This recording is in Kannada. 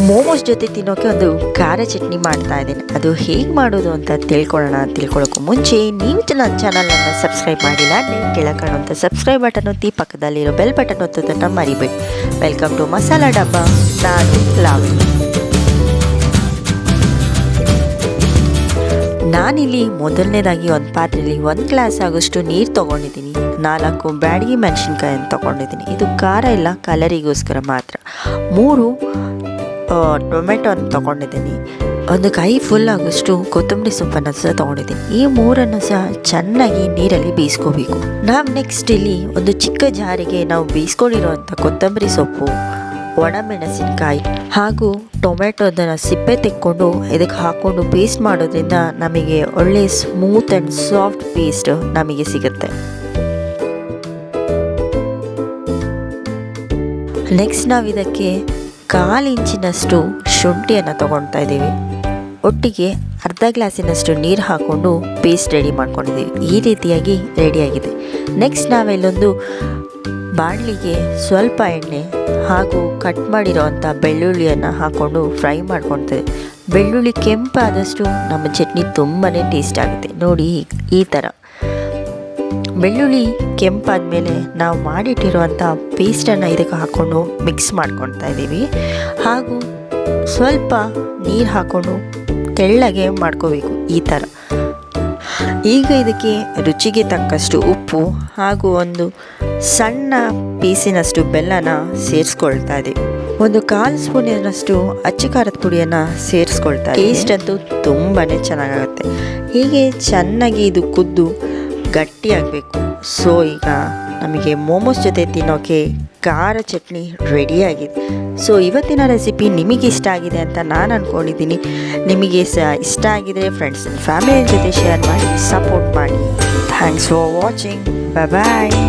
ಮೋಮೋಸ್ ಜೊತೆ ತಿನ್ನೋಕೆ ಒಂದು ಖಾರ ಚಟ್ನಿ ಮಾಡ್ತಾ ಇದ್ದೀನಿ. ಅದು ಹೇಗೆ ಮಾಡೋದು ಅಂತ ತಿಳ್ಕೊಳ್ಳೋಕ್ಕೂ ಮುಂಚೆ ನೀವು ನನ್ನ ಚಾನಲನ್ನು ಸಬ್ಸ್ಕ್ರೈಬ್ ಮಾಡಿಲ್ಲ ಅಂದರೆ ಕೆಳಗೆ ಕಾಣುವಂಥ ಸಬ್ಸ್ಕ್ರೈಬ್ ಬಟನ್ ಒತ್ತಿ, ಪಕ್ಕದಲ್ಲಿರೋ ಬೆಲ್ ಬಟನ್ ಒತ್ತೋದನ್ನು ಮರಿಬೇಡಿ. ವೆಲ್ಕಮ್ ಟು ಮಸಾಲಾ ಡಬ್ಬ. ನಾನು ಲಾವಣಿ. ನಾನಿಲ್ಲಿ ಮೊದಲನೇದಾಗಿ ಒಂದು ಪಾತ್ರೆಯಲ್ಲಿ 1 ಗ್ಲಾಸ್ ಆಗೋಷ್ಟು ನೀರು ತೊಗೊಂಡಿದ್ದೀನಿ. 4 ಬ್ಯಾಡಗಿ ಮೆಣಸಿನ್ಕಾಯನ್ನು ತೊಗೊಂಡಿದ್ದೀನಿ. ಇದು ಖಾರ ಇಲ್ಲ, ಕಲರಿಗೋಸ್ಕರ ಮಾತ್ರ. 3 ಟೊಮೆಟೊನ ತೊಗೊಂಡಿದ್ದೀನಿ. ಒಂದು ಕೈ ಫುಲ್ ಆಗೋಷ್ಟು ಕೊತ್ತಂಬರಿ ಸೊಪ್ಪನ್ನು ಸಹ ತೊಗೊಂಡಿದ್ದೀನಿ. ಈ 3 ಸಹ ಚೆನ್ನಾಗಿ ನೀರಲ್ಲಿ ಬೇಯಿಸ್ಕೋಬೇಕು. ನಾವು ನೆಕ್ಸ್ಟ್ ಇಲ್ಲಿ ಒಂದು ಚಿಕ್ಕ ಜಾರಿಗೆ ನಾವು ಬೇಯಿಸ್ಕೊಂಡಿರೋವಂಥ ಕೊತ್ತಂಬರಿ ಸೊಪ್ಪು, ಒಣಮೆಣಸಿನಕಾಯಿ ಹಾಗೂ ಟೊಮೆಟೊದನ್ನು ಸಿಪ್ಪೆ ತೆಕ್ಕೊಂಡು ಇದಕ್ಕೆ ಹಾಕ್ಕೊಂಡು ಪೇಸ್ಟ್ ಮಾಡೋದ್ರಿಂದ ನಮಗೆ ಒಳ್ಳೆ ಸ್ಮೂತ್ ಆ್ಯಂಡ್ ಸಾಫ್ಟ್ ಪೇಸ್ಟ್ ನಮಗೆ ಸಿಗುತ್ತೆ. ನೆಕ್ಸ್ಟ್ ನಾವು ಇದಕ್ಕೆ 1/4 ಇಂಚಿನಷ್ಟು ಶುಂಠಿಯನ್ನು ತೊಗೊಳ್ತಾ ಇದ್ದೀವಿ. ಒಟ್ಟಿಗೆ ಅರ್ಧ ಗ್ಲಾಸಿನಷ್ಟು ನೀರು ಹಾಕ್ಕೊಂಡು ಪೇಸ್ಟ್ ರೆಡಿ ಮಾಡ್ಕೊಂಡಿದ್ದೀವಿ. ಈ ರೀತಿಯಾಗಿ ರೆಡಿಯಾಗಿದೆ. ನೆಕ್ಸ್ಟ್ ನಾವಿಲ್ಲೊಂದು ಬಾಣಲಿಗೆ ಸ್ವಲ್ಪ ಎಣ್ಣೆ ಹಾಗೂ ಕಟ್ ಮಾಡಿರೋವಂಥ ಬೆಳ್ಳುಳ್ಳಿಯನ್ನು ಹಾಕ್ಕೊಂಡು ಫ್ರೈ ಮಾಡ್ಕೊಳ್ತೇವೆ. ಬೆಳ್ಳುಳ್ಳಿ ಕೆಂಪಾದಷ್ಟು ನಮ್ಮ ಚಟ್ನಿ ತುಂಬಾ ಟೇಸ್ಟ್ ಆಗುತ್ತೆ. ನೋಡಿ, ಈ ಥರ ಬೆಳ್ಳುಳ್ಳಿ ಕೆಂಪಾದ ಮೇಲೆ ನಾವು ಮಾಡಿಟ್ಟಿರುವಂಥ ಪೇಸ್ಟನ್ನು ಇದಕ್ಕೆ ಹಾಕ್ಕೊಂಡು ಮಿಕ್ಸ್ ಮಾಡ್ಕೊಳ್ತಾ ಇದ್ದೀವಿ. ಹಾಗೂ ಸ್ವಲ್ಪ ನೀರು ಹಾಕ್ಕೊಂಡು ತೆಳ್ಳಗೆ ಮಾಡ್ಕೋಬೇಕು ಈ ಥರ. ಈಗ ಇದಕ್ಕೆ ರುಚಿಗೆ ತಕ್ಕಷ್ಟು ಉಪ್ಪು ಹಾಗೂ ಒಂದು ಸಣ್ಣ ಪೀಸಿನಷ್ಟು ಬೆಲ್ಲನ ಸೇರಿಸ್ಕೊಳ್ತಾ ಇದ್ದೀವಿ. ಒಂದು 1/4 ಸ್ಪೂನಿನಷ್ಟು ಅಚ್ಚ ಖಾರದ ಪುಡಿಯನ್ನು ಸೇರಿಸ್ಕೊಳ್ತಾ ಇದ್ದೀವಿ. ಟೇಸ್ಟ್ ಅಂತೂ ತುಂಬಾ ಚೆನ್ನಾಗಾಗುತ್ತೆ. ಹೀಗೆ ಚೆನ್ನಾಗಿ ಇದು ಕುದ್ದು ಗಟ್ಟಿಯಾಗಬೇಕು. ಸೊ ಈಗ ನಮಗೆ ಮೋಮೋಸ್ ಜೊತೆ ತಿನ್ನೋಕ್ಕೆ ಖಾರ ಚಟ್ನಿ ರೆಡಿಯಾಗಿದೆ. ಸೊ ಇವತ್ತಿನ ರೆಸಿಪಿ ನಿಮಗೆ ಇಷ್ಟ ಆಗಿದೆ ಅಂತ ನಾನು ಅಂದ್ಕೊಂಡಿದ್ದೀನಿ. ನಿಮಗೆ ಸಹ ಇಷ್ಟ ಆಗಿದರೆ ಫ್ರೆಂಡ್ಸ್ ಆ್ಯಂಡ್ ಫ್ಯಾಮಿಲಿ ಜೊತೆ ಶೇರ್ ಮಾಡಿ, ಸಪೋರ್ಟ್ ಮಾಡಿ. Thanks for watching. ಬಾಯ್.